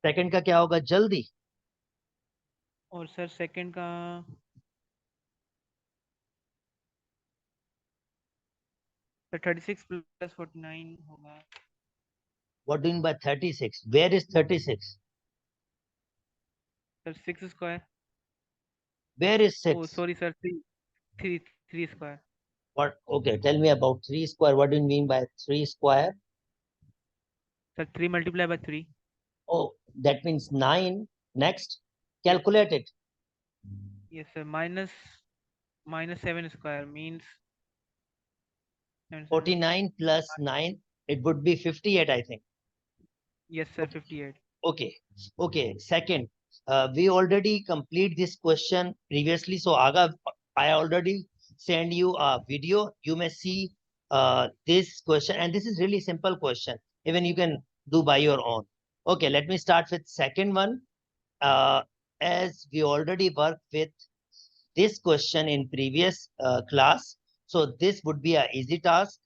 Second का क्या होगा जल्दी? और सर सेकंड का सर 36 प्लस 49 होगा। What do you mean by 36? Where is 36? Sir 6 square. Where is oh 6? Sorry sir, three three three square. What? Okay, tell me about 3 square. What do you mean by 3 square? Sir 3 multiply by 3। Oh, that means 9. Next, yes calculate it. Yes sir, minus minus 7 square means 7 7। 49 plus 9, it would be 58, I think. Yes sir 58। Okay, okay. Second, we already complete this question previously. So, Aga, I already send you a video. You may see this question, and this is really simple question. Even you can do by your own. Okay, let me start with second one. Uh, as we already worked with this question in previous class, so this would be a easy task.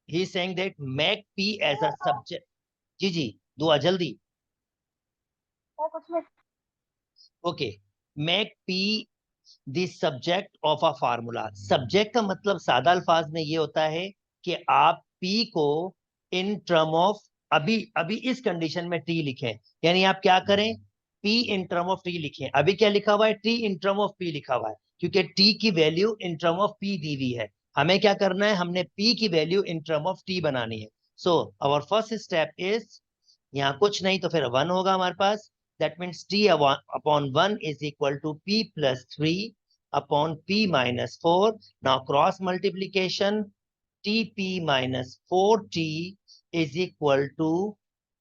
He's saying that make P as a subject. जी दुआ जल्दी. Okay, make P the subject of a formula. Subject का मतलब सादा अल्फाज में ये होता है कि आप पी को इन टर्म ऑफ, अभी अभी इस कंडीशन में टी लिखें. यानी आप क्या करें, P in term of T लिखें. अभी क्या लिखा हुआ है, T in term of P लिखा हुआ है, क्योंकि टी की value in term of P दी हुई है. हमें क्या करना है, हमने पी की value in term of T बनानी है. So our first step is, यहाँ कुछ नहीं तो फिर 1 होगा हमारे पास. That means t upon 1 is equal to p plus 3 upon p minus 4. Now cross multiplication, tp minus 4t is equal to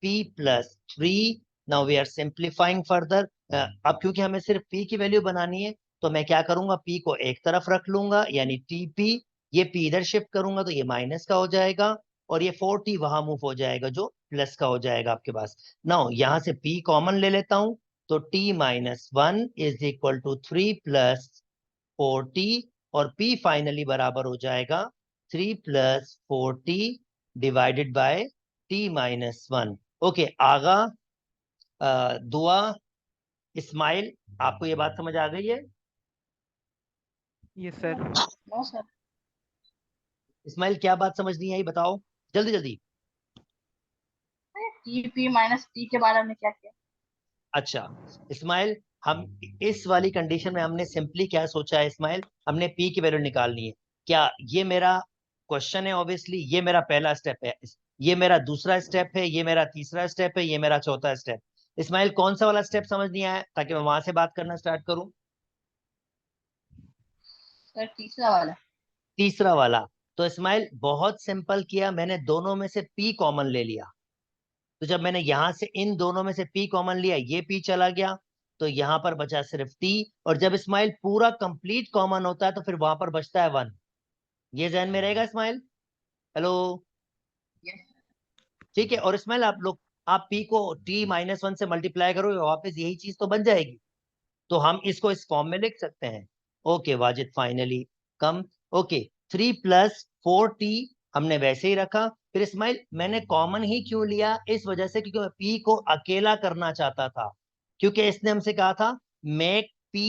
p plus 3. Now we are simplifying further. अब क्योंकि हमें सिर्फ p की वैल्यू बनानी है, तो मैं क्या करूंगा, p को एक तरफ रख लूंगा, यानी tp. ये p इधर शिफ्ट करूंगा तो ये माइनस का हो जाएगा, और ये 4t वहां मूव हो जाएगा जो प्लस का हो जाएगा आपके पास. नाउ यहां से p कॉमन ले लेता हूं, तो t minus 1 is equal to 3 plus 4t, और p फाइनली बराबर हो जाएगा 3 plus 4t divided by t minus 1. Okay, Agha Dua, Ismail, आपको ये बात समझ आ गई है? Yes sir. इस्माइल, क्या बात समझ नहीं आई, बताओ जल्दी जल्दी. टी पी माइनस टी के बारे में क्या किया? अच्छा इस्माइल, हम इस वाली कंडीशन में हमने सिंपली क्या सोचा है इस्माइल, हमने पी की वैल्यू निकालनी है. क्या ये मेरा क्वेश्चन है? ऑब्वियसली ये मेरा पहला स्टेप है, ये मेरा दूसरा स्टेप है, ये मेरा तीसरा स्टेप है, ये मेरा चौथा स्टेप. इस्माइल, कौन सा वाला स्टेप समझ नहीं आया, ताकि मैं वहां से बात करना स्टार्ट करूं? सर तीसरा वाला। तीसरा वाला. तो इस्माइल बहुत सिंपल किया, मैंने दोनों में से पी कॉमन ले लिया. तो जब मैंने यहां से इन दोनों में से पी कॉमन लिया, ये पी चला गया, तो यहां पर बचा सिर्फ टी. और जब इस्माइल पूरा कंप्लीट कॉमन होता है तो फिर वहां पर बचता है 1. ये जहन में रहेगा इस्माइल? हेलो? ठीक है. और इस्माइल आप लोग, आप पी को टी माइनस 1 से मल्टीप्लाई करो, वापस यही चीज तो बन जाएगी. तो हम इसको इस फॉर्म में लिख सकते हैं. ओके वाजिद, फाइनली कम. ओके, 3 प्लस 4t हमने वैसे ही रखा. फिर इस्माइल मैंने कॉमन ही क्यों लिया, इस वजह से क्योंकि मैं p को अकेला करना चाहता था, क्योंकि इसने हमसे कहा था make p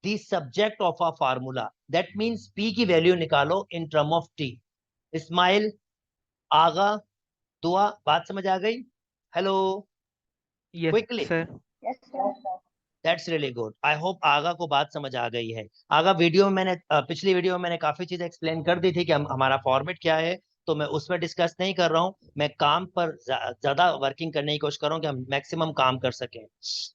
the subject of a formula. That means p की वैल्यू निकालो in term of t. Ismail, Agha, Dua, बात समझ आ गई? Hello? Yes quickly. Sir. Yes sir. That's really good. I hope Agha को बात समझ आ गई है. आगा, वीडियो में मैंने पिछली वीडियो में मैंने काफी चीजें एक्सप्लेन कर दी थी कि हमारा फॉर्मेट क्या है, तो मैं उसमें डिस्कस नहीं कर रहा हूँ. मैं काम पर ज्यादा वर्किंग करने की कोशिश कर रहा हूँ कि हम मैक्सिमम काम कर सकें.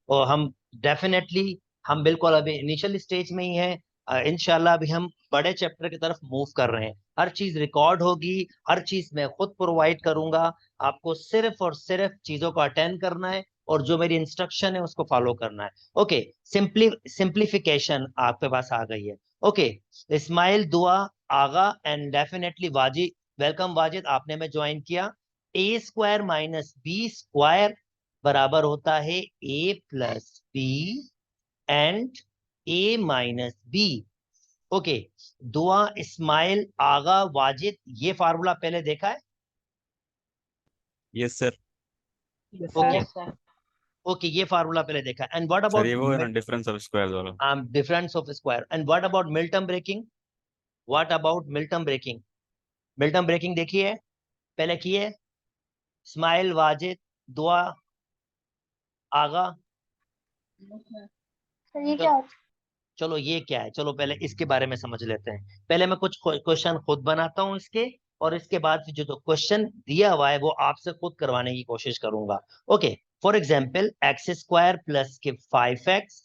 और हम डेफिनेटली, हम बिल्कुल अभी इनिशियल स्टेज में ही हैं. इंशाल्लाह अभी हम बड़े चैप्टर की तरफ मूव कर रहे हैं. हर चीज रिकॉर्ड होगी, हर चीज मैं खुद प्रोवाइड करूंगा. आपको सिर्फ और सिर्फ चीजों को अटेंड करना है, और जो मेरी इंस्ट्रक्शन है उसको फॉलो करना है. ओके, सिंप्लीफिकेशन आपके पास आ गई है. Okay, Ismail, Dua, Agha and definitely Wajid. Welcome Wajid, आपने में ज्वाइन किया. A square minus B square बराबर होता है A plus B and A minus B. Okay, Dua, Ismail, Agha, Wajid, ये फार्मूला पहले देखा है? Yes sir. Yes okay, sir. Okay, ये फार्मूला पहले देखा. एंड व्हाट सर ये वो है ना अबाउट डिफरेंस ऑफ स्क्वायर्स वाला. Difference of square. And what about middle term breaking? What about middle term breaking? Middle term breaking देखी है, पहले की है. स्माइल, वाजिद, दुआ, आगा. सर ये क्या होता चलो ये क्या है, चलो पहले इसके बारे में समझ लेते हैं. पहले मैं कुछ क्वेश्चन खुद बनाता हूँ इसके, और इसके बाद जो जो क्वेश्चन दिया हुआ है वो आपसे खुद करवाने की कोशिश करूंगा. Okay, for example x square plus के 5x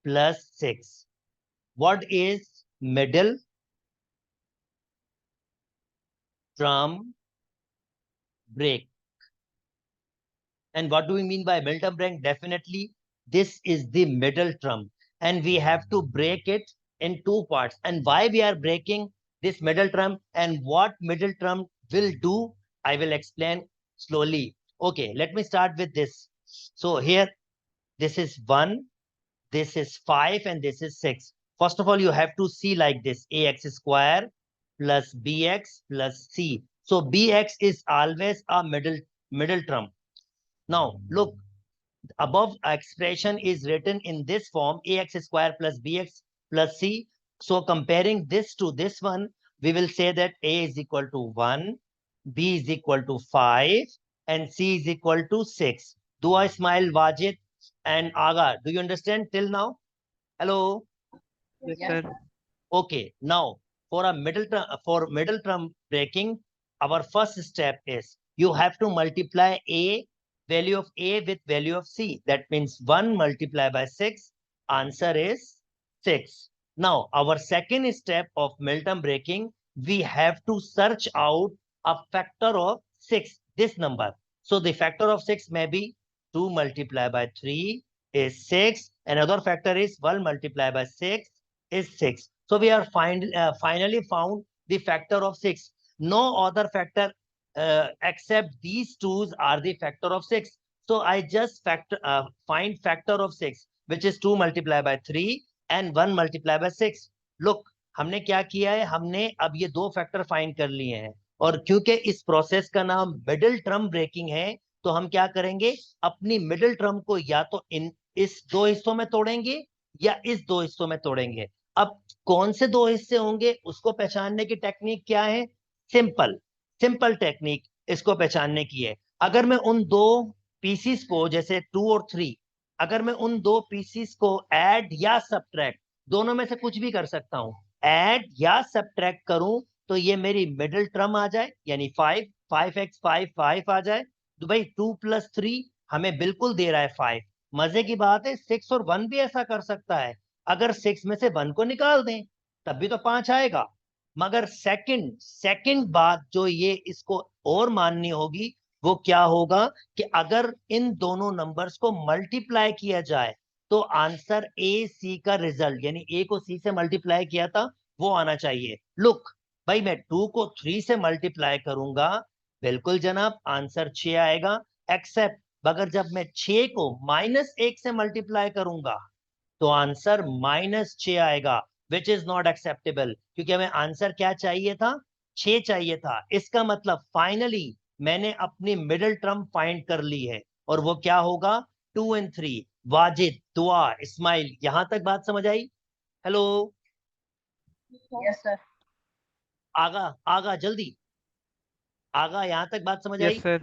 plus 6. What is middle term break? And what do we mean by middle break? Definitely, this is the middle term, and we have to break it in two parts. And why we are breaking this middle term and what middle term will do, I will explain slowly. Okay, let me start with this. So here, this is 1, this is 5, and this is 6. First of all, you have to see like this: ax square plus bx plus c. So bx is always a middle term. Now, look, above expression is written in this form: ax square plus bx plus c. So comparing this to this one, we will say that a is equal to 1, b is equal to 5, and c is equal to 6. Dua, Ismail, Wajid, and Aga. Do you understand till now? Hello? Yes, Yes, sir. sir. Okay, now for middle term breaking, our first step is you have to multiply value of a with value of c. That means 1 multiplied by 6. Answer is 6. Now our second step of middle term breaking, we have to search out a factor of 6. This number. So the factor of 6 may be 2 multiplied by 3 is 6. Another factor is 1 multiplied by 6 is 6. So we are finally found the factor of 6. No other factor except these twos are the factor of 6. So I just find factor of 6, which is 2 multiplied by 3 and 1 multiplied by 6. Look, हमने क्या किया है, हमने अब ये दो factor find कर लिए हैं, और क्योंकि इस प्रोसेस का नाम मिडिल टर्म ब्रेकिंग है, तो हम क्या करेंगे, अपनी मिडिल टर्म को या तो इस दो हिस्सों में तोड़ेंगे या इस दो हिस्सों में तोड़ेंगे. अब कौन से दो हिस्से होंगे उसको पहचानने की टेक्निक क्या है? सिंपल टेक्निक इसको पहचानने की है. अगर मैं उन दो पीसीस को, जैसे 2 और 3, अगर मैं उन दो पीसीस को ऐड या सब्ट्रैक्ट, दोनों में से कुछ भी कर सकता हूं, ऐड या सब्ट्रैक्ट करूं, तो ये मेरी मिडिल टर्म आ जाए, यानी 5x 5 आ जाए. तो भाई 2 + 3 हमें बिल्कुल दे रहा है 5. मजे की बात है, 6 और 1 भी ऐसा कर सकता है. अगर 6 में से 1 को निकाल दें तब भी तो 5 आएगा. मगर सेकंड बात जो ये इसको और माननी होगी, वो क्या होगा कि अगर इन दोनों नंबर्स को मल्टीप्लाई किया जाए तो आंसर ए सी का रिजल्ट, यानी ए को सी से मल्टीप्लाई किया था वो आना चाहिए. लुक भाई, मैं 2 को 3 से मल्टीप्लाई करूंगा, बिल्कुल जनाब, आंसर 6 आएगा. एक्सेप्ट अगर जब मैं 6 को -1 से मल्टीप्लाई करूंगा तो आंसर -6 आएगा, विच इज नॉट एक्सेप्टेबल. क्योंकि हमें आंसर क्या चाहिए था? 6 चाहिए था. इसका मतलब फाइनली मैंने अपनी मिडिल टर्म फाइंड कर ली है, और वो क्या होगा? 2 और 3. वाजिद, दुआ, इस्माइल, यहां तक बात समझ आई? हेलो? Yes, sir. आगा आगा जल्दी, आगा, यहां तक बात समझ आई? Yes, sir.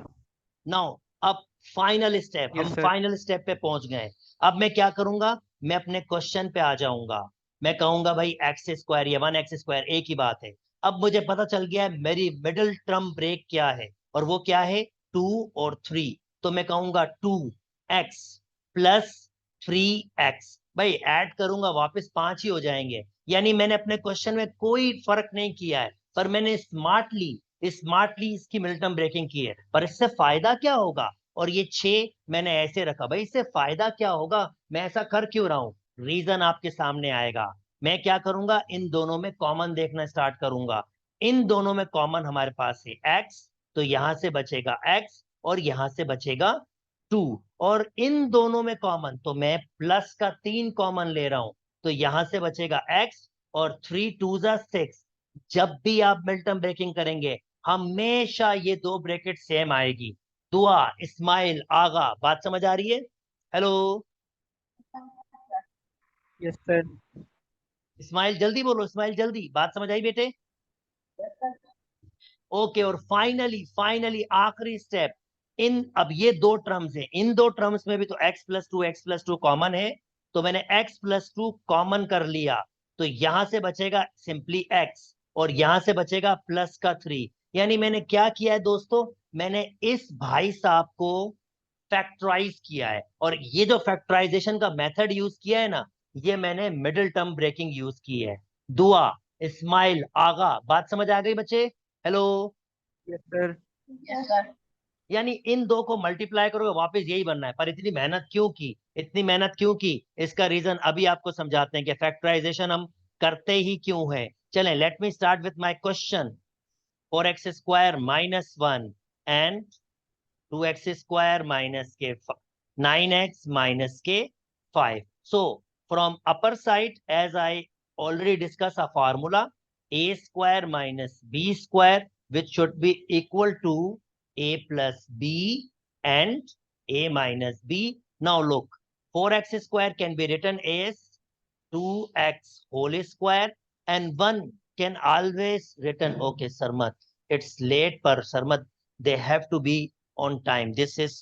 नाउ अब फाइनल स्टेप, Yes, हम sir. फाइनल स्टेप पे पहुंच गए. अब मैं क्या करूंगा, मैं अपने क्वेश्चन पे आ जाऊंगा. मैं कहूंगा भाई एक्स स्क्वायर या 1x स्क्वायर एक ही बात है. अब मुझे पता चल गया है मेरी मिडिल टर्म ब्रेक क्या है, और वो क्या है? 2 और 3. तो मैं कहूंगा 2x प्लस 3x. भाई ऐड करूंगा वापस 5 ही हो जाएंगे. यानी मैंने अपने क्वेश्चन में कोई फर्क नहीं किया है, पर मैंने स्मार्टली इसकी मिडिल टर्म ब्रेकिंग की है. पर इससे फायदा क्या होगा? और ये 6 मैंने ऐसे रखा, भाई इससे फायदा क्या होगा, मैं ऐसा कर क्यों रहा हूं? रीजन आपके सामने आएगा. मैं क्या करूंगा, इन दोनों में कॉमन देखना स्टार्ट करूंगा. इन दोनों में कॉमन हमारे पास है x, तो यहां से बचेगा x और यहां से बचेगा 2. और इन दोनों में कॉमन, तो मैं प्लस का 3 कॉमन ले रहा हूं, तो यहां से बचेगा x, और 3 2 6. जब भी आप मिड टर्म ब्रेकिंग करेंगे हमेशा ये दो ब्रैकेट सेम आएगी. दुआ, इस्माइल, आगा, बात समझ आ रही है? Hello yes sir. इस्माइल, जल्दी बोलो इस्माइल, जल्दी, बात समझ आई बेटे? ओके, और फाइनली फाइनली आखिरी स्टेप, इन अब ये दो टर्म्स हैं, इन दो टर्म्स में भी तो x+2 कॉमन है, तो मैंने x+2 कॉमन कर लिया, तो यहां से बचेगा सिंपली x, और यहां से बचेगा प्लस का 3। यानी मैंने क्या किया है दोस्तों, मैंने इस भाई साहब को फैक्टराइज किया है, और ये जो फैक्टराइजेशन का मेथड यूज किया है ना, ये मैंने मिडिल टर्म ब्रेकिंग यूज की है। दुआ, इस्माइल, आगा, बात समझ आ गई बच्चे? Hello. Yes sir. Yes sir. यानी इन दो को मल्टीप्लाई करोगे वापस यही बनना है, पर इतनी मेहनत क्यों की, इतनी मेहनत क्यों की? इसका रीजन अभी आपको समझाते हैं कि फैक्टराइजेशन हम करते ही क्यों है। चलें, let me start with my question. 4x² - 1 and 2x² minus k 9x minus k 5. So from upper side, as I already discussed a formula, a square minus b square, which should be equal to a plus b and a minus b. Now look, 4x² can be written as 2x whole square, and 1 can always written, okay Sarmat, it's late, per Sarmat, they have to be on time. This is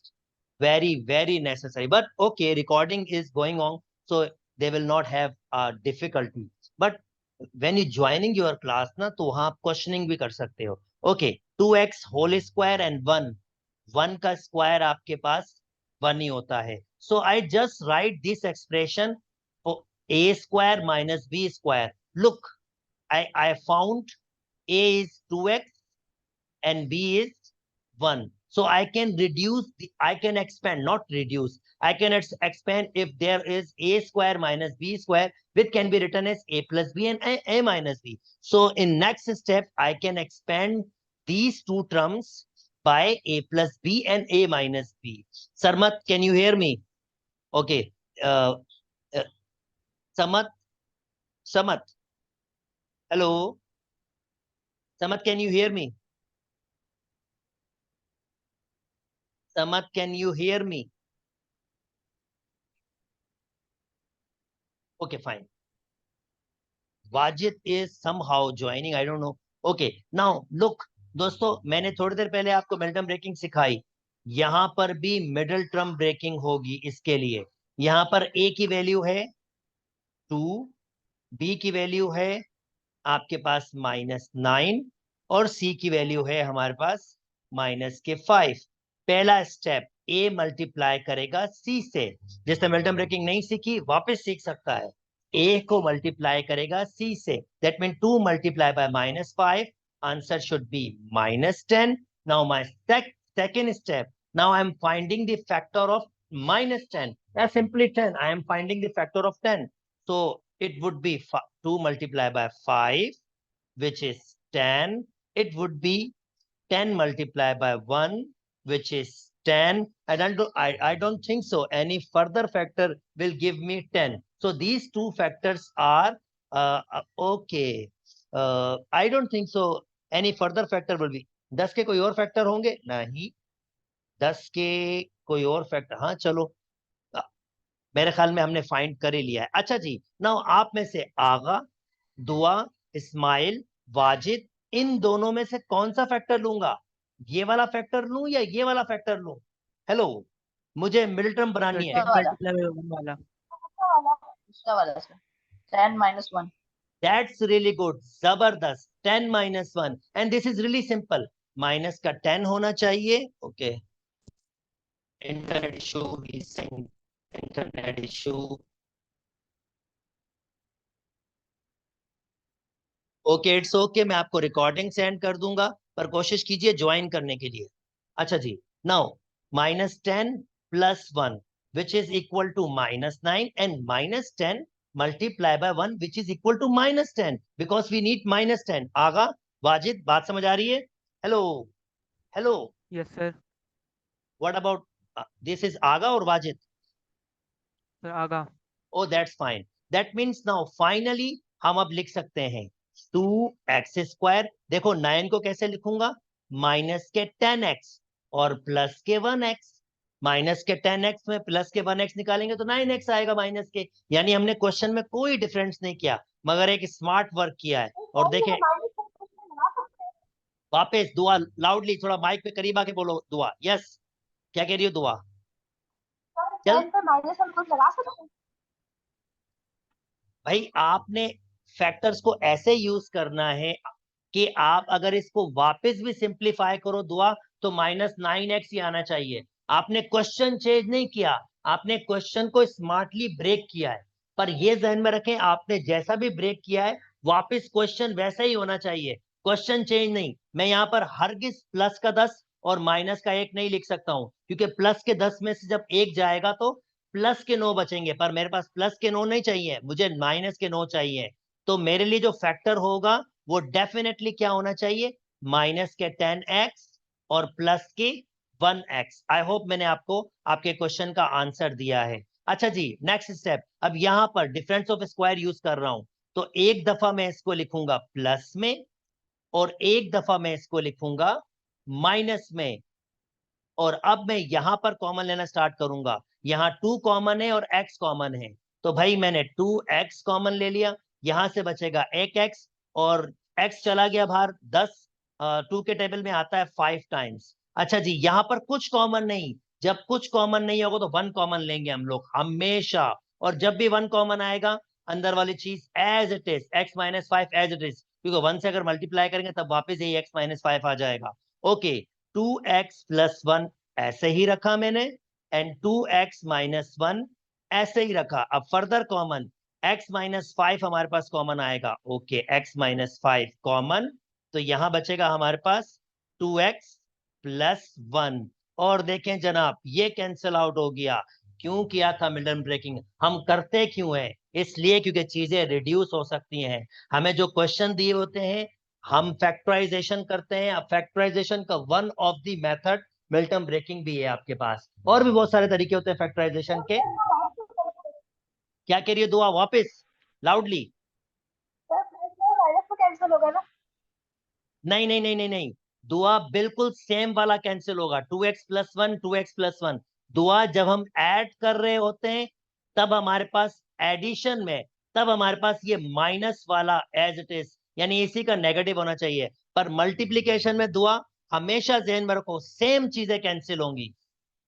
very necessary, but okay, recording is going on, so they will not have a difficulty. But when you joining your class ना, तो वहां आप questioning भी कर सकते हो। Okay, 2x whole square and 1 का square आपके पास 1 ही होता है, so I just write this expression, a square minus b square. Look, I found a is 2x and b is 1. So I can reduce, I can expand, not reduce. I can expand if there is a square minus b square, which can be written as a plus b and a minus b. So in next step, I can expand these two terms by a plus b and a minus b. Sarmat, can you hear me? Okay. Uh, uh, Samat, Samat, hello. Samat, can you hear me? Samat, can you hear me? Okay, fine. Wajid is somehow joining, I don't know. Okay, now look, दोस्तों, मैंने थोड़ी देर पहले आपको middle term breaking सिखाई, यहां पर भी middle term breaking होगी। इसके लिए यहां पर a की वैल्यू है 2, b की वैल्यू है आपके पास -9, और c की वैल्यू है हमारे पास -5। पहला स्टेप, a मल्टीप्लाई करेगा c से, जिसने मिडिल टर्म ब्रेकिंग नहीं सीखी वापस सीख सकता है। a को मल्टीप्लाई करेगा c से, that mean 2 multiply by -5, answer should be -10। Now my second step, now I am finding the factor of -10, that's simply 10, I am finding the factor of 10, so it would be 2 multiplied by 5, which is 10. It would be 10 multiplied by 1, which is 10. I don't think so any further factor will give me 10. So these two factors are okay. I don't think so any further factor will be. 10 के कोई और factor होंगे? नहीं, 10 के कोई और factor, हाँ चलो, मेरे ख्याल में हमने फाइंड कर ही लिया है। अच्छा जी, नाउ आप में से आगा, दुआ, इस्माइल, वाजिद, इन दोनों में से कौन सा फैक्टर लूंगा? ये वाला फैक्टर लूं या ये वाला फैक्टर लूं? हेलो, मुझे मिडिल टर्म सर बनानी है। 10 मल्टीप्लाई बाय 1 वाला। उसका वाला सर 10 - 1। दैट्स रियली गुड, जबरदस्त। 10 - 1, and this is really simple, minus का 10 होना चाहिए। Okay, internet issue, internet issue. Okay, it's okay, मैं आपको रिकॉर्डिंग सेंड कर दूंगा, पर कोशिश कीजिए ज्वाइन करने के लिए। अच्छा जी, now -10 + 1, which is equal to -9, and -10 multiply by 1, which is equal to -10, because we need -10। Agha, Wajid, बात समझ आ रही है? Hello, hello, yes sir. What about this is Agha और Wajid? Sir Agha. Oh, that's fine. That means now finally हम अब लिख सकते हैं 2x²। देखो 9 को कैसे लिखूंगा, माइनस के 10x और प्लस के 1x। माइनस के 10x में प्लस के 1x निकालेंगे तो 9x आएगा माइनस के। यानी हमने क्वेश्चन में कोई डिफरेंस नहीं किया, मगर एक स्मार्ट वर्क किया है। और देखें, वापस दुआ लाउडली, थोड़ा माइक पे करीब आके बोलो दुआ। यस, क्या कह रही हो दुआ? चल भाई, आपने फैक्टर्स को ऐसे यूज करना है कि आप अगर इसको वापस भी सिंप्लीफाई करो दुआ, तो -9x ही आना चाहिए। आपने क्वेश्चन चेंज नहीं किया, आपने क्वेश्चन को स्मार्टली ब्रेक किया है। पर ये जहन में रखें, आपने जैसा भी ब्रेक किया है, वापस क्वेश्चन वैसा ही होना चाहिए, क्वेश्चन चेंज नहीं। मैं यहाँ पर हरगिज प्लस का 10 और माइनस का 1 नहीं लिख सकता हूँ, क्योंकि प्लस के 10 में से जब 1 जाएगा तो प्लस के 9 बचेंगे। पर मेरे पास प्लस के 9 नहीं चाहिए, मुझे माइनस के 9 चाहिए। तो मेरे लिए जो फैक्टर होगा वो डेफिनेटली क्या होना चाहिए? माइनस के 10x और प्लस के 1x। आई होप मैंने आपको आपके क्वेश्चन का आंसर दिया है। अच्छा जी, नेक्स्ट स्टेप। अब यहां पर डिफरेंस ऑफ स्क्वायर यूज कर रहा हूं, तो एक दफा मैं इसको लिखूंगा प्लस में और एक दफा मैं इसको लिखूंगा माइनस में। और अब मैं यहां पर कॉमन लेना स्टार्ट करूंगा। यहाँ 2 कॉमन है और x कॉमन है, तो भाई मैंने 2x कॉमन ले लिया। यहां से बचेगा 1x, और x चला गया बाहर 10। 2 के टेबल में आता है 5 टाइम्स। अच्छा जी, यहाँ पर कुछ कॉमन नहीं। जब कुछ कॉमन नहीं होगा तो 1 कॉमन लेंगे हम लोग हमेशा। और जब भी 1 कॉमन आएगा, अंदर वाली चीज as it is, x-5 as it is, क्योंकि 1 से अगर मल्टीप्लाई करेंगे तब वापस यही x-5 आ जाएगा। ओके, 2x+1 ऐसे ही रखा मैंने, एंड 2x-1 ऐसे ही रखा। अब फर्दर कॉमन, x-5 हमारे पास कॉमन आएगा। ओके, x-5 कॉमन, तो यहां बचेगा हमारे पास 2x+1। और देखें जनाब, ये कैंसिल आउट हो गया। क्यों किया था मिडल ब्रेकिंग? हम करते क्यों है? इसलिए क्योंकि चीजें रिड्यूस हो सकती हैं। हमें जो क्वेश्चन दिए होते हैं, हम फैक्टराइजेशन करते हैं। अब फैक्टराइजेशन का one of the method middle term breaking भी है आपके पास, और भी बहुत सारे तरीके होते हैं फैक्टराइजेशन के। क्या कह रही है दुआ? वापस लाउडली। कैंसिल होगा ना? नहीं नहीं नहीं नहीं नहीं, दुआ बिल्कुल सेम वाला कैंसिल होगा। 2x+1, 2x+1। दुआ जब हम ऐड कर रहे होते हैं, तब हमारे पास एडिशन में, तब हमारे पास ये माइनस वाला एज इट इज, यानी इसी का नेगेटिव होना चाहिए। पर मल्टीप्लीकेशन में दुआ हमेशा ध्यान में रखो, सेम चीजें कैंसिल होंगी,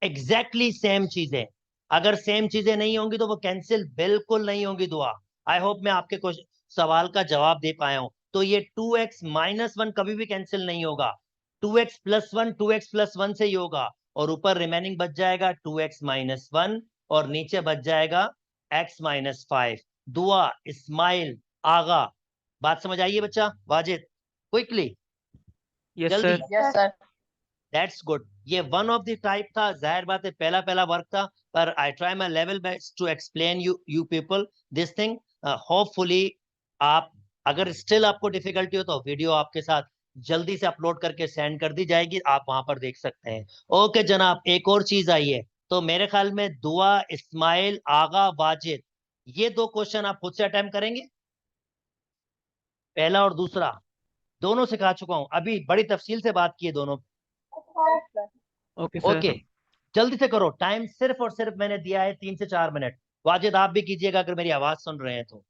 एग्जैक्टली सेम चीजें। अगर सेम चीजें नहीं होंगी तो वो कैंसिल बिल्कुल नहीं होंगी दुआ। आई होप मैं आपके सवाल का जवाब दे पाया हूं। तो ये 2x-1 कभी भी कैंसिल नहीं होगा, 2x+1 2x+1 से ही होगा। और ऊपर रिमेनिंग बच जाएगा 2x-1, और नीचे बच जाएगा x-5। दुआ, इस्माइल, आगा, बात समझ आइए बच्चा? वाजिद, क्विकली, यस जल्दी। Sir. Yes sir. That's good. ये वन ऑफ द टाइप था, जाहिर बात है पहला पहला वर्क था, पर I try my level best to explain you people this thing. Hopefully आप, अगर स्टिल आपको डिफिकल्टी हो तो वीडियो आपके साथ जल्दी से अपलोड करके सेंड कर दी जाएगी, आप वहां पर देख सकते हैं। ओके जनाब, एक और चीज आई है। तो मेरे ख्याल में दुआ, इस्माइल, आगा, वाजिद, ये 2 क्वेश्चन आप खुद से अटेम्प्ट करेंगे। पहला और दूसरा दोनों सिखा चुका हूं, अभी बड़ी तफसील से बात की है दोनों। Okay sir. ओके, जल्दी से करो, टाइम सिर्फ और सिर्फ मैंने दिया है 3 से 4 मिनट। वाजिद आप भी कीजिएगा अगर मेरी आवाज सुन रहे हैं तो।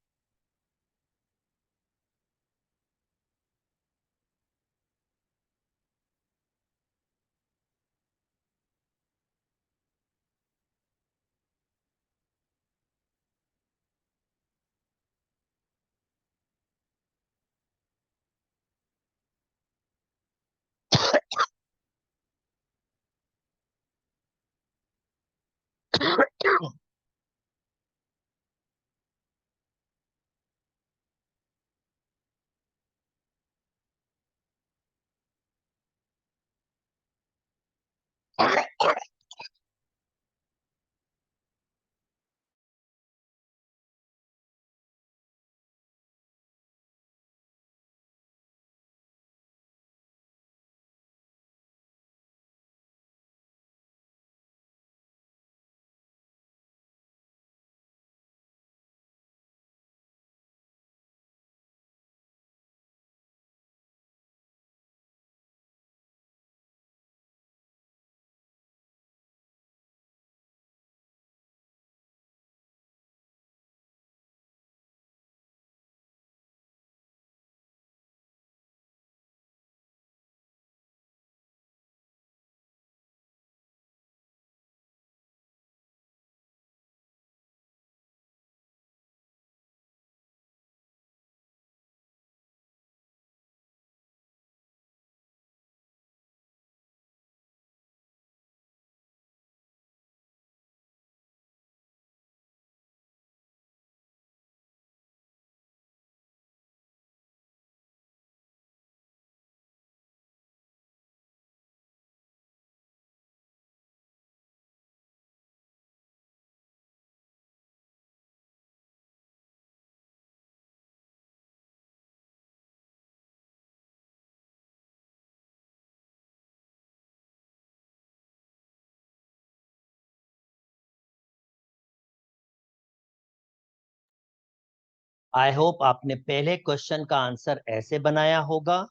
आई होप आपने पहले क्वेश्चन का आंसर ऐसे बनाया होगा।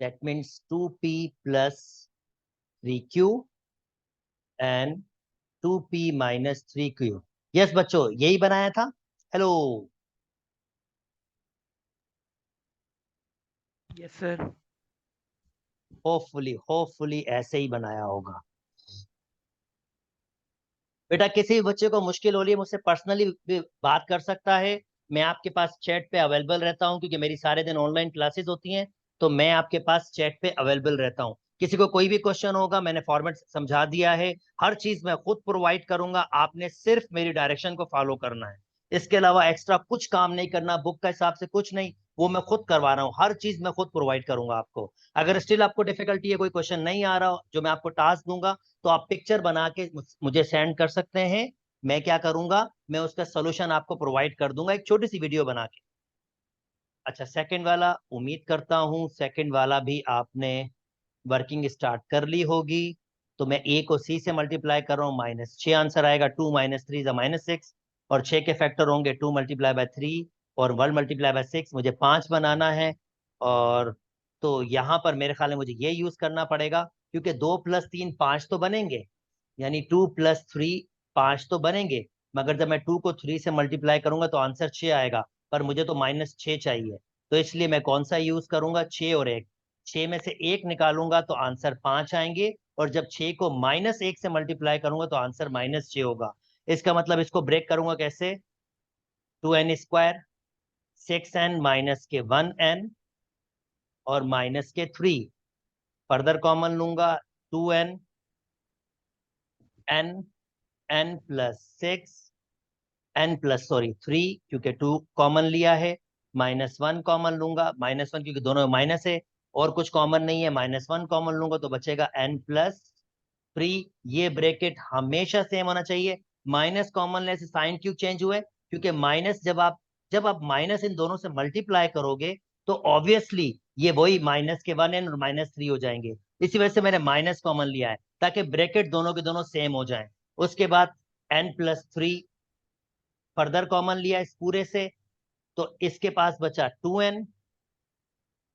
That means 2p plus 3q and 2p minus 3q। Yes बच्चों, यही बनाया था। Hello, yes sir. होपफुली ऐसे ही बनाया होगा। बेटा किसी भी बच्चे को मुश्किल हो रही है मुझसे पर्सनली भी बात कर सकता है। मैं आपके पास चैट पे अवेलेबल रहता हूँ, क्योंकि मेरी सारे दिन ऑनलाइन क्लासेस होती हैं, तो मैं आपके पास चैट पे अवेलेबल रहता हूँ। किसी को कोई भी क्वेश्चन होगा, मैंने फॉर्मेट समझा दिया है, हर चीज मैं खुद प्रोवाइड करूंगा, आपने सिर्फ मेरी डायरेक्शन को फॉलो करना है। इसके अलावा एक्स्ट्रा कुछ काम नहीं करना, बुक का हिसाब से कुछ नहीं, वो मैं खुद करवा रहा हूँ, हर चीज मैं खुद प्रोवाइड करूंगा आपको। अगर स्टिल आपको डिफिकल्टी है, कोई क्वेश्चन नहीं आ रहा हो जो मैं आपको टास्क दूंगा, तो आप पिक्चर बना के मुझे सेंड कर सकते हैं। मैं क्या करूंगा, मैं उसका सोल्यूशन आपको प्रोवाइड कर दूंगा, एक छोटी सी वीडियो बना के। अच्छा, सेकंड वाला, उम्मीद करता हूं सेकंड वाला भी आपने वर्किंग स्टार्ट कर ली होगी। तो मैं ए को सी से मल्टीप्लाई कर रहा हूँ, -6 आंसर आएगा। 2 माइनस 3 -6, और 6 के फैक्टर होंगे 2 मल्टीप्लाई बाय 3 और 1 मल्टीप्लाई बाय 6। मुझे 5 बनाना है। और तो यहाँ पर मेरे ख्याल में मुझे ये यूज करना पड़ेगा, क्योंकि 2 + 3 5 तो बनेंगे, यानी 2 + 3 5 तो बनेंगे। मगर जब मैं 2 को 3 से मल्टीप्लाई करूंगा तो आंसर 6 आएगा, पर मुझे तो -6 चाहिए। तो इसलिए मैं कौन सा यूज करूंगा, 6 और 1। 6 में से 1 निकालूंगा तो आंसर 5 आएंगे, और जब 6 को -1 से मल्टीप्लाई करूंगा तो आंसर -6 होगा। इसका मतलब इसको ब्रेक करूंगा कैसे, 2n², 6n माइनस के 1n और माइनस के 3, फर्दर कॉमन लूंगा, 2n, n, n plus 6, n plus sorry 3, क्योंकि 2 कॉमन लिया है, -1 कॉमन लूंगा, -1 क्योंकि दोनों में माइनस है, और कुछ कॉमन नहीं है, -1 कॉमन लूंगा तो बचेगा n+3। ये ब्रैकेट हमेशा सेम होना चाहिए। माइनस कॉमन लेने से साइन क्यों चेंज हुए, क्योंकि माइनस जब आप माइनस इन दोनों से मल्टीप्लाई करोगे तो ऑब्वियसली ये वही -1n और -3 हो जाएंगे। इसी वजह से मैंने माइनस कॉमन लिया है, ताकि ब्रैकेट दोनों के दोनों सेम हो जाएं। उसके बाद n+3 फर्दर कॉमन लिया इस पूरे से, तो इसके पास बचा 2n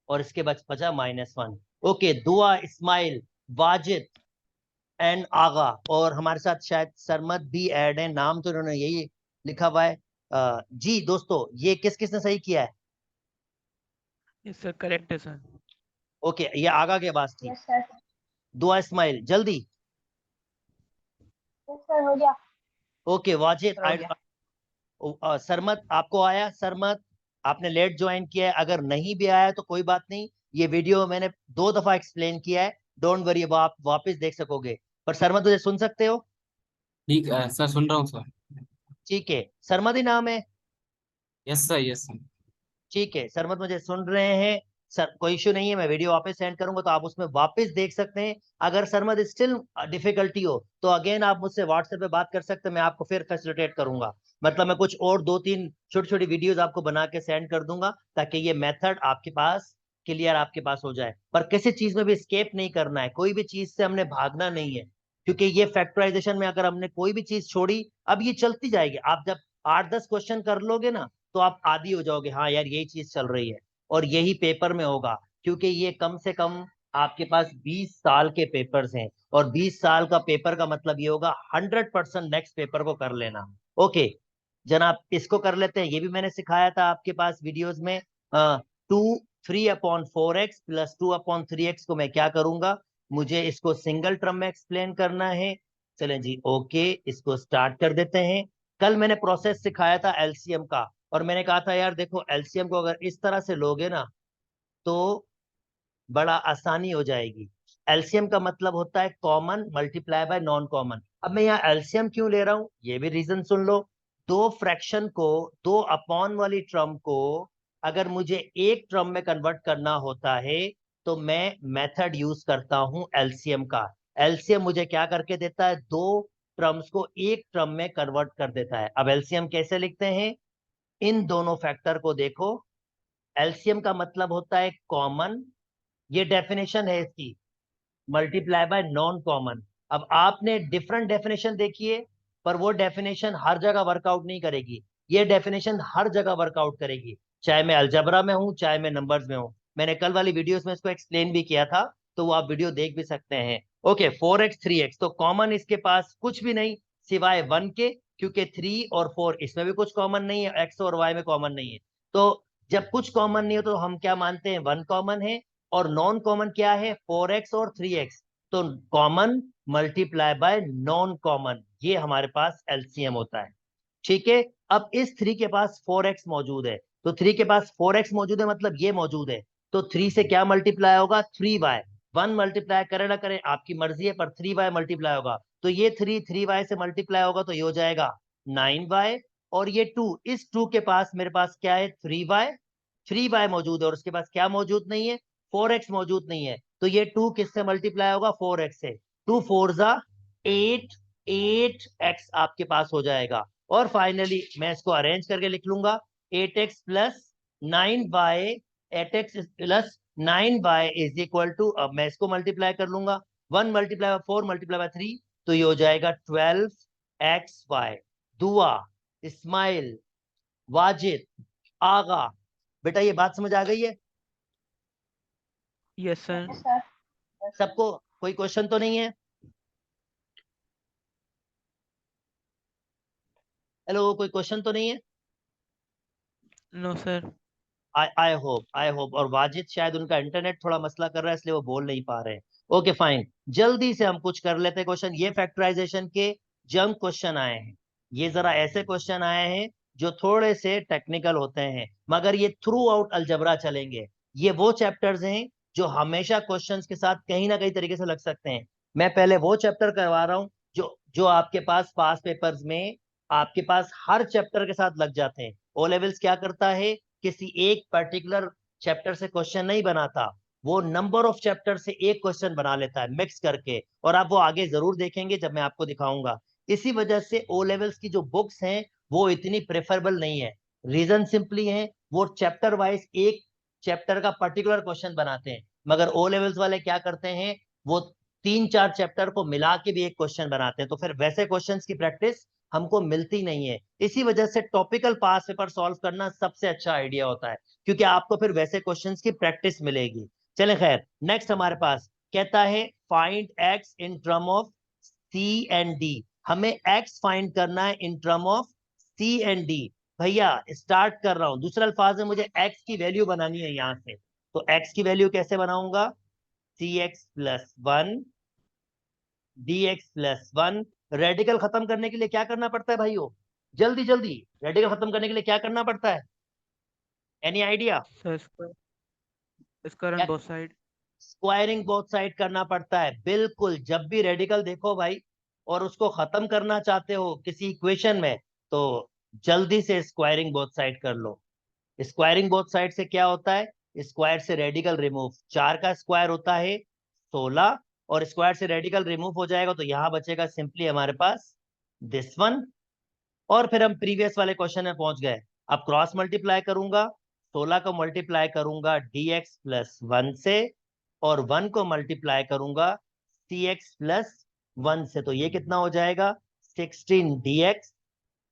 और इसके बचा -1। ओके, दुआ, इस्माइल, वाजिद एंड आगा, और हमारे साथ शायद सरमत भी ऐड है, नाम तो इन्होंने यही लिखा हुआ है। जी दोस्तों, ये किस किसने सही किया है? यस सर, करेक्ट है सर। ओके, ये आगा के पास थी। Yes sir. दुआ, इस्माइल, जल्दी। यस सर, हो गया। ओके, वाजिद, हो गया। सरमत, आपको आया? सरमत, आपने लेट ज्वाइन किया है, अगर नहीं भी आया तो कोई बात नहीं, ये वीडियो मैंने 2 दफा एक्सप्लेन किया है, डोंट वरी, अब आप वापस देख सकोगे। पर सरमत, तुझे सुन सकते हो? ठीक है सर, सुन रहा हूँ सर। ठीक है, सरमत ही नाम है। Yes sir, yes sir. ठीक है सरमत, मुझे सुन रहे हैं सर, कोई इशू नहीं है, मैं वीडियो वापस सेंड करूंगा तो आप उसमें वापस देख सकते हैं। अगर सरमत स्टिल डिफिकल्टी हो तो अगेन आप मुझसे व्हाट्सएप पे बात कर सकते हैं, मैं आपको फिर फैसिलिटेट करूंगा। मतलब मैं कुछ और 2-3 छोटी छोटी वीडियोस आपको बना के सेंड कर दूंगा, ताकि ये मेथड आपके पास क्लियर आपके पास हो जाए। पर किसी चीज में भी स्केप नहीं करना है, कोई भी चीज से हमने भागना नहीं है, क्योंकि ये फैक्टराइजेशन में अगर हमने कोई भी चीज छोड़ी, अब ये चलती जाएगी। आप जब 8-10 क्वेश्चन कर लोगे ना, तो आप आदी हो जाओगे, हाँ यार यही चीज चल रही है, और यही पेपर में होगा। क्योंकि ये कम से कम आपके पास 20 साल के पेपर्स हैं, और 20 साल का पेपर का मतलब ये होगा 100% नेक्स्ट पेपर को कर लेना। ओके जनाब, इसको कर लेते हैं। ये भी मैंने सिखाया था आपके पास वीडियोस में। 3/4x प्लस 2/3x को मैं क्या करूंगा, मुझे इसको सिंगल टर्म में एक्सप्लेन करना है। चलें जी, ओके, इसको स्टार्ट कर देते हैं। कल मैंने प्रोसेस सिखाया था एलसीएम का, और मैंने कहा था यार देखो, एलसीएम को अगर इस तरह से लोगे ना तो बड़ा आसानी हो जाएगी। एलसीएम का मतलब होता है common multiply by non common. अब मैं यहाँ एलसीएम क्यों ले रहा हूँ, ये भी रीजन सुन लो। दो फ्रैक्शन को, 2 अपॉन वाली टर्म को अगर मुझे एक टर्म में कन्वर्ट करना होता है, तो मैं मेथड यूज करता हूं एलसीएम का। एलसीएम मुझे क्या करके देता है, 2 टर्म्स को एक टर्म में कन्वर्ट कर देता है। अब एलसीएम कैसे लिखते हैं, इन दोनों फैक्टर को देखो, एलसीएम का मतलब होता है कॉमन, ये डेफिनेशन है इसकी, मल्टीप्लाई बाय नॉन कॉमन। अब आपने डिफरेंट डेफिनेशन देखिए, पर वो डेफिनेशन हर जगह वर्कआउट नहीं करेगी। ये डेफिनेशन हर जगह वर्कआउट करेगी, चाहे मैं अलजबरा में हूँ चाहे मैं नंबर्स में हूँ। मैंने कल वाली वीडियोस में इसको एक्सप्लेन भी किया था, तो वो आप वीडियो देख भी सकते हैं। ओके, 4x 3x, तो कॉमन इसके पास कुछ भी नहीं सिवाय 1 के, क्योंकि 3 और 4 इसमें भी कुछ कॉमन नहीं है, x और y में कॉमन नहीं है। तो जब कुछ कॉमन नहीं हो तो हम क्या मानते हैं, 1 कॉमन है। और नॉन कॉमन क्या है, 4x और 3x। तो common multiply by non common, ये हमारे पास एलसीएम होता है। ठीक है, अब इस 3 के पास 4x मौजूद है, तो 3 के पास 4x मौजूद है मतलब ये मौजूद है, तो 3 से क्या मल्टीप्लाई होगा, 3y। 1 मल्टीप्लाई करे ना करे आपकी मर्जी है, पर 3y मल्टीप्लाई होगा, तो ये 3y से मल्टीप्लाई होगा तो ये हो जाएगा 9y। और ये 2, इस 2 के पास मेरे पास क्या है, 3y मौजूद है, और उसके पास क्या मौजूद नहीं है, 4x मौजूद नहीं है, तो ये 2 किससे मल्टीप्लाई होगा, 4x से। 2 4 जा 8, 8x आपके पास हो जाएगा। और फाइनली मैं इसको अरेंज करके लिख लूंगा, 8x plus 9y, 8x plus 9y is equal to, अब मैं इसको मल्टीप्लाई कर लूंगा, 1 मल्टीप्लाई बाय 4 मल्टीप्लाई बाय 3, तो ये हो जाएगा 12xy। दुआ, इस्माइल, वाजिद, आगा, बेटा ये बात समझ आ गई है yes sir. yes sir, yes sir. सबको? कोई क्वेश्चन तो नहीं है? हेलो, कोई क्वेश्चन तो नहीं है? No sir. I hope. और वाजिद शायद उनका इंटरनेट थोड़ा मसला कर रहा है इसलिए वो बोल नहीं पा रहे हैं। ओके फाइन, जल्दी से हम कुछ कर लेते हैं क्वेश्चन। ये फैक्टराइजेशन के जंक क्वेश्चन आए हैं, ये जरा ऐसे क्वेश्चन आए हैं जो थोड़े से टेक्निकल होते हैं, मगर ये थ्रू आउट अलजबरा चलेंगे। ये वो चैप्टर्स हैं जो हमेशा क्वेश्चंस के साथ कहीं ना कहीं तरीके से लग सकते हैं। मैं पहले वो चैप्टर करवा रहा हूँ जो जो आपके पास पास पेपर्स में आपके पास हर चैप्टर के साथ लग जाते हैं। ओ लेवल्स क्या करता है, किसी एक पर्टिकुलर चैप्टर से क्वेश्चन नहीं बनाता, वो नंबर ऑफ चैप्टर से एक क्वेश्चन बना लेता है मिक्स करके, और आप वो आगे जरूर देखेंगे जब मैं आपको दिखाऊंगा। इसी वजह से ओ लेवल्स की जो बुक्स हैं वो इतनी प्रेफरेबल नहीं है। रीजन सिंपली है, वो चैप्टर वाइज एक चैप्टर का पर्टिकुलर क्वेश्चन बनाते हैं, मगर ओ लेवल्स वाले क्या करते हैं, वो 3 4 चैप्टर को मिला के भी एक क्वेश्चन बनाते हैं, तो फिर वैसे क्वेश्चंस की प्रैक्टिस हमको मिलती नहीं है। इसी वजह से टॉपिकल पास पेपर सॉल्व करना सबसे अच्छा आइडिया होता है, क्योंकि आपको फिर वैसे क्वेश्चंस की प्रैक्टिस मिलेगी। चले खैर, नेक्स्ट हमारे पास कहता है find x in term of c and d. हमें एक्स फाइंड करना है in term of c and d. भैया स्टार्ट कर रहा हूं, दूसरे अल्फाज में मुझे एक्स की वैल्यू बनानी है यहां से, तो एक्स की वैल्यू कैसे बनाऊंगा, C X plus 1 D X plus 1। Radical खत्म करने के लिए क्या करना पड़ता है भाइयों, जल्दी जल्दी, रेडिकल खत्म करने के लिए क्या करना पड़ता है, any idea? Sir square on both side. Squaring both side करना पड़ता है, बिल्कुल। जब भी रेडिकल देखो भाई और उसको खत्म करना चाहते हो किसी इक्वेशन में, तो जल्दी से स्क्वायरिंग बोथ साइड कर लो। स्क्वायरिंग बोथ साइड से क्या होता है, स्क्वायर से रेडिकल रिमूव, 4 का स्क्वायर होता है 16, और स्क्वायर से रेडिकल रिमूव हो जाएगा तो यहां बचेगा सिंपली हमारे पास दिस वन। और फिर हम प्रीवियस वाले क्वेश्चन में पहुंच गए। अब क्रॉस मल्टीप्लाई करूंगा, 16 को मल्टीप्लाई करूंगा dx प्लस 1 से, और 1 को मल्टीप्लाई करूंगा cx प्लस 1 से, तो ये कितना हो जाएगा, 16 dx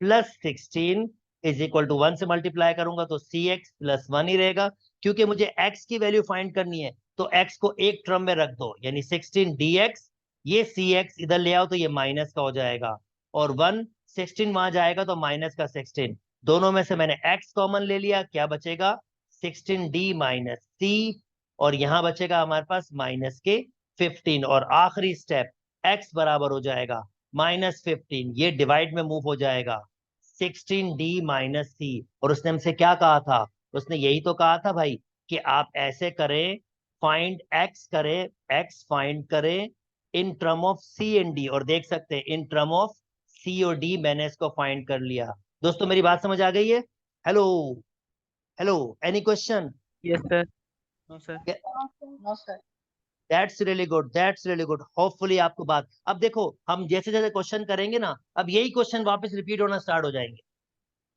plus 16 is equal to 1 से मल्टीप्लाई करूंगा तो cx प्लस 1 ही रहेगा, क्योंकि मुझे x की वैल्यू फाइंड करनी है, तो x को एक टर्म में रख दो, यानी 16 dx, ये cx इधर ले आओ तो ये माइनस का हो जाएगा, और 1 16 वहां जाएगा तो माइनस का 16, दोनों में से मैंने x कॉमन ले लिया, क्या बचेगा 16d माइनस c, और यहां बचेगा हमारे पास माइनस के 15, और आखिरी स्टेप x बराबर हो जाएगा -15, ये डिवाइड में मूव हो जाएगा 16d माइनस सी। और उसने हमसे क्या कहा था, उसने यही तो कहा था भाई कि आप ऐसे करें, फाइंड एक्स करें, एक्स फाइंड करें in term of c and d, और देख सकते हैं इन टर्म ऑफ सी और डी मैंने इसको फाइंड कर लिया। दोस्तों मेरी बात समझ आ गई है? Hello, hello, any question? Yes sir. No sir. No sir. That's really good, that's really good. Hopefully आपको बात, अब देखो हम जैसे जैसे क्वेश्चन करेंगे ना, अब यही क्वेश्चन वापस रिपीट होना स्टार्ट हो जाएंगे,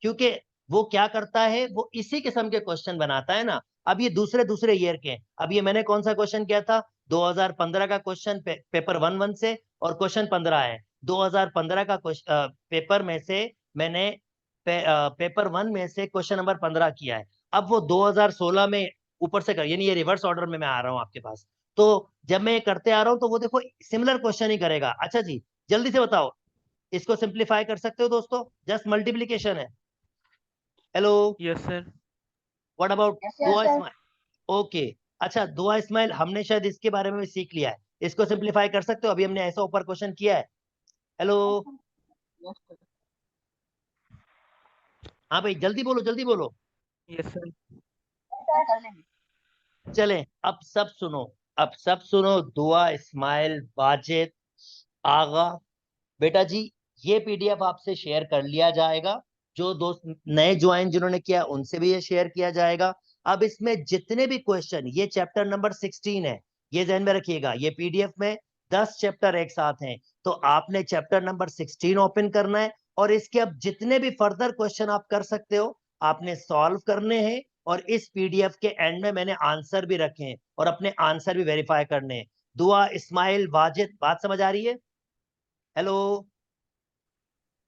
क्योंकि वो क्या करता है, वो इसी किस्म के क्वेश्चन बनाता है ना। अब ये दूसरे दूसरे ईयर के हैं। अब ये मैंने कौन सा क्वेश्चन किया था, 2015 का क्वेश्चन पेपर 1 1 से, और क्वेश्चन 15 है 2015 का पेपर में से मैंने पेपर 1 में से क्वेश्चन नंबर 15 किया है। अब वो 2016 में ऊपर से कर, यानी ये रिवर्स ऑर्डर में मैं आ रहा हूँ आपके पास। तो जब मैं ये करते आ रहा हूँ तो वो देखो सिमिलर क्वेश्चन ही करेगा। अच्छा जी, जल्दी से बताओ, इसको सिंप्लीफाई कर सकते हो दोस्तों? जस्ट मल्टीप्लीकेशन है। Hello, yes sir. What about Yes, दुआ sir. इस्माइल? ओके, अच्छा दुआ इस्माइल, हमने शायद इसके बारे में भी सीख लिया है। इसको सिंप्लीफाई कर सकते हो? अभी हमने ऐसा ऊपर क्वेश्चन किया है। Hello, Yes, sir. हाँ भाई, जल्दी बोलो जल्दी बोलो। Yes sir. कर लेंगे। चलें, अब सब सुनो, अब सब सुनो। दुआ इस्माइल, वाजिद, आगा, बेटा जी, ये पीडीएफ आपसे शेयर कर लिया जाएगा। जो दोस्त नए ज्वाइन जिन्होंने किया उनसे भी ये शेयर किया जाएगा। अब इसमें जितने भी क्वेश्चन, ये चैप्टर नंबर 16 है, ये ध्यान में रखिएगा। ये पीडीएफ में 10 चैप्टर एक साथ हैं, तो आपने चैप्टर नंबर 16 ओपन करना है और इसके अब जितने भी फर्दर क्वेश्चन आप कर सकते हो आपने सॉल्व करने हैं। और इस पीडीएफ के एंड में मैंने आंसर भी रखे हैं और अपने आंसर भी वेरीफाई करने हैं। दुआ इस्माइल, वाजिद, बात समझ आ रही है? Hello,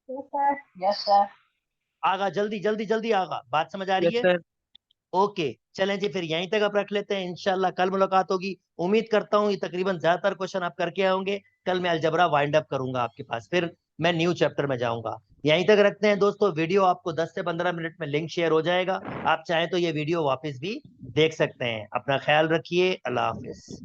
Yes, sir. Yes, sir. आगा, जल्दी जल्दी जल्दी आगा, बात समझ आ रही यस है? सर। ओके, चलें जी, फिर यहीं तक अब रख लेते हैं। इंशाल्लाह कल मुलाकात होगी। उम्मीद करता हूँ ये तकरीबन ज्यादातर क्वेश्चन आप करके आओगे। कल मैं अलजबरा वाइंड अप करूंगा आपके पास, फिर मैं न्यू चैप्टर में जाऊंगा। यहीं तक रखते हैं दोस्तों। वीडियो आपको 10 से 15 मिनट में लिंक शेयर हो जाएगा। आप चाहें तो ये वीडियो वापस भी देख सकते हैं। अपना ख्याल रखिए। अल्लाह हाफिज।